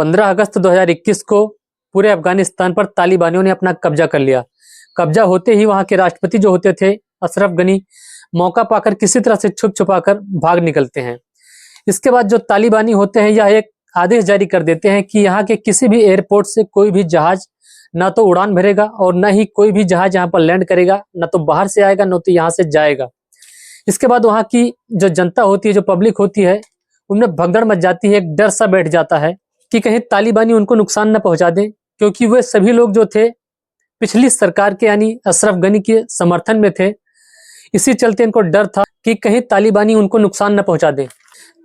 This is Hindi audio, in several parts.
15 अगस्त 2021 को पूरे अफगानिस्तान पर तालिबानियों ने अपना कब्जा कर लिया। कब्जा होते ही वहां के राष्ट्रपति जो होते थे अशरफ गनी, मौका पाकर किसी तरह से छुप छुपाकर भाग निकलते हैं। इसके बाद जो तालिबानी होते हैं यह एक आदेश जारी कर देते हैं कि यहाँ के किसी भी एयरपोर्ट से कोई भी जहाज ना तो उड़ान भरेगा और ना ही कोई भी जहाज यहाँ पर लैंड करेगा, ना तो बाहर से आएगा ना तो यहाँ से जाएगा। इसके बाद वहाँ की जो जनता होती है, जो पब्लिक होती है, उनमें भगदड़ मच जाती है। एक डर सा बैठ जाता है कि कहीं तालिबानी उनको नुकसान न पहुंचा दें, क्योंकि वे सभी लोग जो थे पिछली सरकार के यानी अशरफ गनी के समर्थन में थे। इसी चलते इनको डर था कि कहीं तालिबानी उनको नुकसान न पहुंचा दे।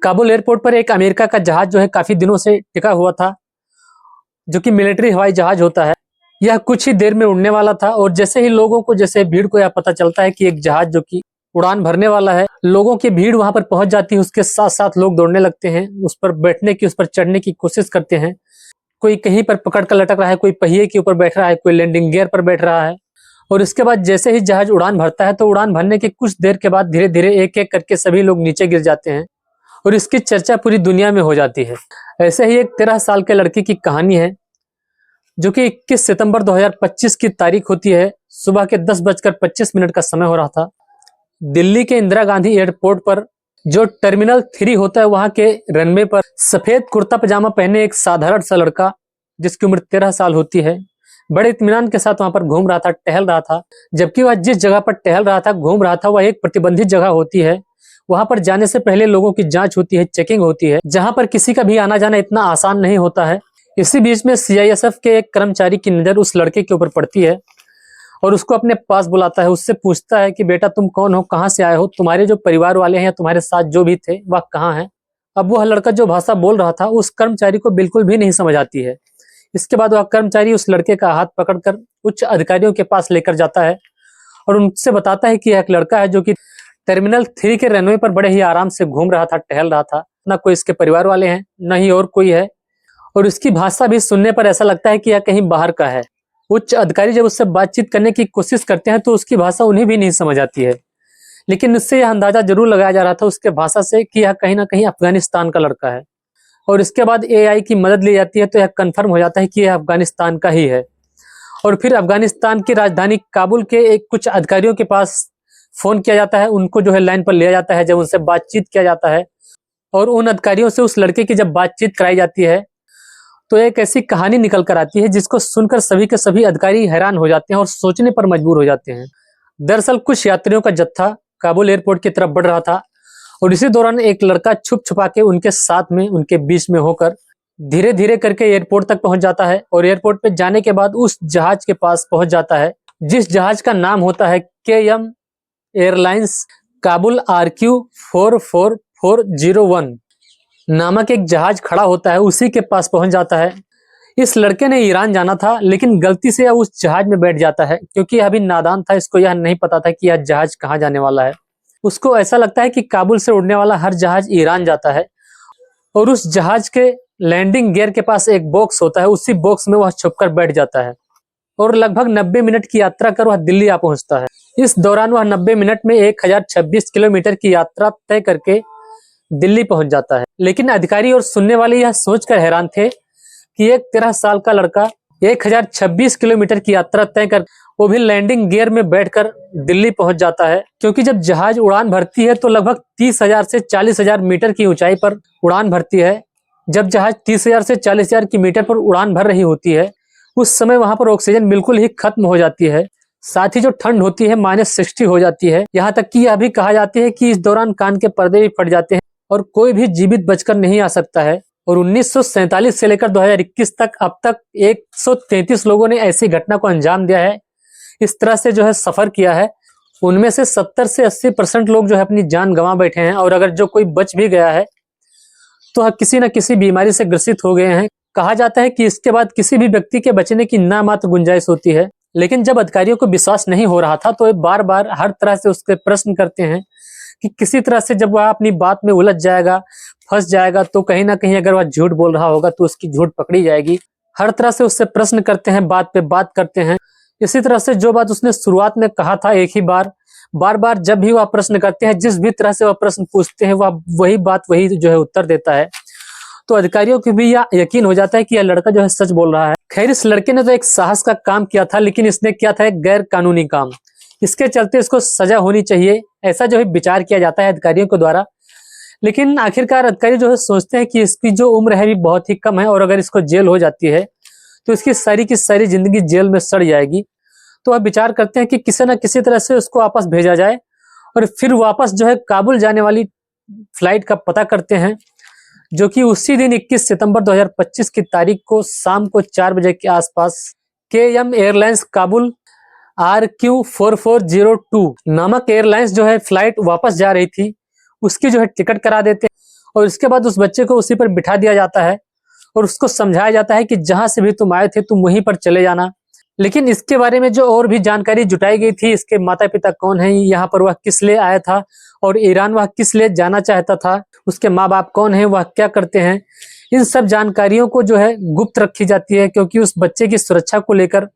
काबुल एयरपोर्ट पर एक अमेरिका का जहाज जो है काफी दिनों से टिका हुआ था, जो कि मिलिट्री हवाई जहाज होता है। यह कुछ ही देर में उड़ने वाला था और जैसे ही लोगों को, जैसे भीड़ को यह पता चलता है कि एक जहाज जो कि उड़ान भरने वाला है, लोगों की भीड़ वहां पर पहुंच जाती है। उसके साथ साथ लोग दौड़ने लगते हैं, उस पर बैठने की, उस पर चढ़ने की कोशिश करते हैं। कोई कहीं पर पकड़ कर लटक रहा है, कोई पहिए के ऊपर बैठ रहा है, कोई लैंडिंग गियर पर बैठ रहा है। और इसके बाद जैसे ही जहाज उड़ान भरता है तो उड़ान भरने के कुछ देर के बाद धीरे धीरे एक एक करके सभी लोग नीचे गिर जाते हैं और इसकी चर्चा पूरी दुनिया में हो जाती है। ऐसे ही एक 13 साल के लड़के की कहानी है, जो कि 21 सितंबर 2025 की तारीख होती है। सुबह के 10:25 का समय हो रहा था। दिल्ली के इंदिरा गांधी एयरपोर्ट पर जो टर्मिनल 3 होता है, वहां के रनवे पर सफेद कुर्ता पजामा पहने एक साधारण सा लड़का, जिसकी उम्र 13 साल होती है, बड़े इत्मीनान के साथ वहां पर घूम रहा था, टहल रहा था। जबकि वह जिस जगह पर टहल रहा था, घूम रहा था, वह एक प्रतिबंधित जगह होती है। वहां पर जाने से पहले लोगों की जांच होती है, चेकिंग होती है, जहां पर किसी का भी आना जाना इतना आसान नहीं होता है। इसी बीच में सीआईएसएफ के एक कर्मचारी की नजर उस लड़के के ऊपर पड़ती है और उसको अपने पास बुलाता है। उससे पूछता है कि बेटा तुम कौन हो, कहाँ से आए हो, तुम्हारे जो परिवार वाले हैं या तुम्हारे साथ जो भी थे वह कहाँ हैं। अब वह लड़का जो भाषा बोल रहा था उस कर्मचारी को बिल्कुल भी नहीं समझ आती है। इसके बाद वह कर्मचारी उस लड़के का हाथ पकड़कर उच्च अधिकारियों के पास लेकर जाता है और उनसे बताता है कि यह एक लड़का है जो कि टर्मिनल 3 के रनवे पर बड़े ही आराम से घूम रहा था, टहल रहा था। ना कोई इसके परिवार वाले हैं, न ही और कोई है, और इसकी भाषा भी सुनने पर ऐसा लगता है कि यह कहीं बाहर का है। उच्च अधिकारी जब उससे बातचीत करने की कोशिश करते हैं तो उसकी भाषा उन्हें भी नहीं समझ आती है, लेकिन इससे यह अंदाजा जरूर लगाया जा रहा था उसके भाषा से कि यह कहीं ना कहीं अफगानिस्तान का लड़का है। और इसके बाद एआई की मदद ली जाती है तो यह कंफर्म हो जाता है कि यह अफगानिस्तान का ही है। और फिर अफगानिस्तान की राजधानी काबुल के एक कुछ अधिकारियों के पास फोन किया जाता है, उनको जो है लाइन पर लिया जाता है। जब उनसे बातचीत किया जाता है और उन अधिकारियों से उस लड़के की जब बातचीत कराई जाती है तो एक ऐसी कहानी निकल कर आती है जिसको सुनकर सभी के सभी अधिकारी हैरान हो जाते हैं और सोचने पर मजबूर हो जाते हैं। दरअसल कुछ यात्रियों का जत्था काबुल एयरपोर्ट की तरफ बढ़ रहा था और इसी दौरान एक लड़का छुप छुपा के उनके साथ में, उनके बीच में होकर धीरे धीरे करके एयरपोर्ट तक पहुंच जाता है। और एयरपोर्ट पे जाने के बाद उस जहाज के पास पहुंच जाता है जिस जहाज का नाम होता है KM एयरलाइंस काबुल RQ44401 नामक एक जहाज खड़ा होता है, उसी के पास पहुंच जाता है। इस लड़के ने ईरान जाना था, लेकिन गलती से उस जहाज में बैठ जाता है, क्योंकि अभी नादान था, इसको यह नहीं पता था कि यह जहाज कहाँ जाने वाला है। उसको ऐसा लगता है कि काबुल से उड़ने वाला हर जहाज ईरान जाता है। और उस जहाज के लैंडिंग गियर के पास एक बॉक्स होता है, उसी बॉक्स में वह छुपकर बैठ जाता है और लगभग 90 मिनट की यात्रा कर वह दिल्ली आ पहुंचता है। इस दौरान वह 90 मिनट में 1026 किलोमीटर की यात्रा तय करके दिल्ली पहुंच जाता है। लेकिन अधिकारी और सुनने वाले यह सोचकर हैरान थे कि एक 13 साल का लड़का 1026 किलोमीटर की यात्रा तय कर, वो भी लैंडिंग गियर में बैठकर दिल्ली पहुंच जाता है। क्योंकि जब जहाज उड़ान भरती है तो लगभग 30,000 से 40,000 मीटर की ऊंचाई पर उड़ान भरती है। जब जहाज 30,000 से 40,000 की मीटर पर उड़ान भर रही होती है, उस समय वहां पर ऑक्सीजन बिल्कुल ही खत्म हो जाती है। साथ ही जो ठंड होती है -60 हो जाती है। यहाँ तक कि यह भी कहा जाती है कि इस दौरान कान के पर्दे भी फट जाते हैं और कोई भी जीवित बचकर नहीं आ सकता है। और 1947 से लेकर 2021 तक अब तक 133 लोगों ने ऐसी घटना को अंजाम दिया है, इस तरह से जो है सफर किया है। उनमें से 70 से 80% लोग जो है अपनी जान गंवा बैठे हैं और अगर जो कोई बच भी गया है तो किसी न किसी बीमारी से ग्रसित हो गए हैं। कहा जाता है कि इसके बाद किसी भी व्यक्ति के बचने की ना मात्र गुंजाइश होती है। लेकिन जब अधिकारियों को विश्वास नहीं हो रहा था तो बार बार हर तरह से उसके प्रश्न करते हैं कि किसी तरह से जब वह अपनी बात में उलझ जाएगा, फंस जाएगा, तो कहीं ना कहीं अगर वह झूठ बोल रहा होगा तो उसकी झूठ पकड़ी जाएगी। हर तरह से उससे प्रश्न करते हैं, बात पे बात करते हैं। इसी तरह से जो बात उसने शुरुआत में कहा था एक ही बार बार जब भी वह प्रश्न करते हैं, जिस भी तरह से वह प्रश्न पूछते हैं, वह वही बात, वही जो है उत्तर देता है। तो अधिकारियों को भी यह यकीन हो जाता है कि यह लड़का जो है सच बोल रहा है। खैर इस लड़के ने तो एक साहस का काम किया था, लेकिन इसने किया था एक गैर कानूनी काम। इसके चलते इसको सजा होनी चाहिए, ऐसा जो है विचार किया जाता है अधिकारियों के द्वारा। लेकिन आखिरकार अधिकारी जो है सोचते हैं कि इसकी जो उम्र है भी बहुत ही कम है, और अगर इसको जेल हो जाती है तो इसकी सारी की सारी जिंदगी जेल में सड़ जाएगी। तो अब विचार करते हैं कि किसी न किसी तरह से उसको वापस भेजा जाए, और फिर वापस जो है काबुल जाने वाली फ्लाइट का पता करते हैं, जो कि उसी दिन 21 सितंबर 2025 की तारीख को शाम को 4 बजे के आसपास KM एयरलाइंस काबुल RQ4402 नामक एयरलाइंस जो है फ्लाइट वापस जा रही थी, उसकी जो है टिकट करा देते हैं। और इसके बाद उस बच्चे को उसी पर बिठा दिया जाता है और उसको समझाया जाता है कि जहां से भी तुम आए थे तुम वहीं पर चले जाना। लेकिन इसके बारे में जो और भी जानकारी जुटाई गई थी, इसके माता पिता कौन हैं, यहाँ पर वह किस लिए आया था, और ईरान वह किस लिए जाना चाहता था, उसके माँ बाप कौन हैं, वह क्या करते हैं, इन सब जानकारियों को जो है गुप्त रखी जाती है, क्योंकि उस बच्चे की सुरक्षा को लेकर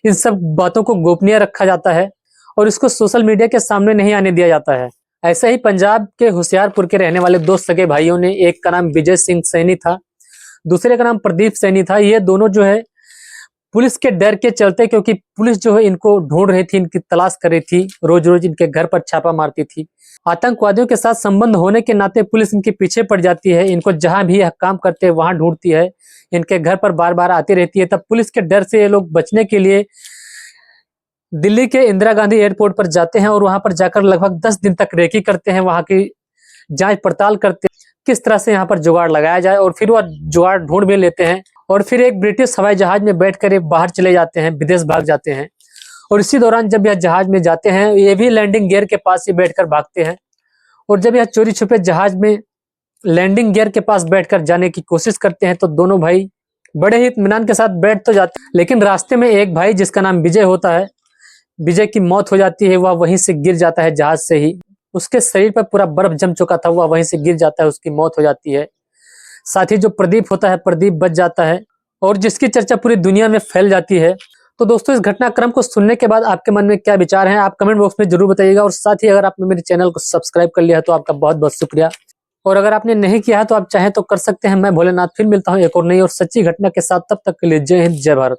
इन सब बातों को गोपनीय रखा जाता है और इसको सोशल मीडिया के सामने नहीं आने दिया जाता है। ऐसे ही पंजाब के होशियारपुर के रहने वाले दो सगे भाइयों ने, एक का नाम विजय सिंह सैनी था, दूसरे का नाम प्रदीप सैनी था। ये दोनों जो है पुलिस के डर के चलते, क्योंकि पुलिस जो है इनको ढूंढ रही थी, इनकी तलाश कर रही थी, रोज रोज इनके घर पर छापा मारती थी। आतंकवादियों के साथ संबंध होने के नाते पुलिस इनके पीछे पड़ जाती है, इनको जहां भी यह काम करते हैं वहां ढूंढती है, इनके घर पर बार बार आती रहती है। तब पुलिस के डर से ये लोग बचने के लिए दिल्ली के इंदिरा गांधी एयरपोर्ट पर जाते हैं और वहां पर जाकर लगभग 10 दिन तक रेकी करते हैं, वहां की जांच पड़ताल करते हैं किस तरह से यहाँ पर जुगाड़ लगाया जाए, और फिर वह जुगाड़ ढूंढ भी लेते हैं और फिर एक ब्रिटिश हवाई जहाज में बैठकर ये बाहर चले जाते हैं, विदेश भाग जाते हैं। और इसी दौरान जब यह जहाज में जाते हैं, ये भी लैंडिंग गियर के पास ही बैठकर भागते हैं, और जब यह चोरी छुपे जहाज में लैंडिंग गियर के पास बैठकर जाने की कोशिश करते हैं, तो दोनों भाई बड़े ही इत्मीनान के साथ बैठ तो जाते हैं, लेकिन रास्ते में एक भाई जिसका नाम विजय होता है, विजय की मौत हो जाती है। वह वहीं से गिर जाता है जहाज से ही, उसके शरीर पर पूरा बर्फ जम चुका था, वह वहीं से गिर जाता है, उसकी मौत हो जाती है। साथ ही जो प्रदीप होता है, प्रदीप बच जाता है और जिसकी चर्चा पूरी दुनिया में फैल जाती है। तो दोस्तों इस घटनाक्रम को सुनने के बाद आपके मन में क्या विचार हैं, आप कमेंट बॉक्स में जरूर बताइएगा। और साथ ही अगर आपने मेरे चैनल को सब्सक्राइब कर लिया है तो आपका बहुत बहुत शुक्रिया, और अगर आपने नहीं किया है तो आप चाहें तो कर सकते हैं। मैं भोलेनाथ फिर मिलता हूँ एक और नई और सच्ची घटना के साथ, तब तक के लिए जय हिंद जय भारत।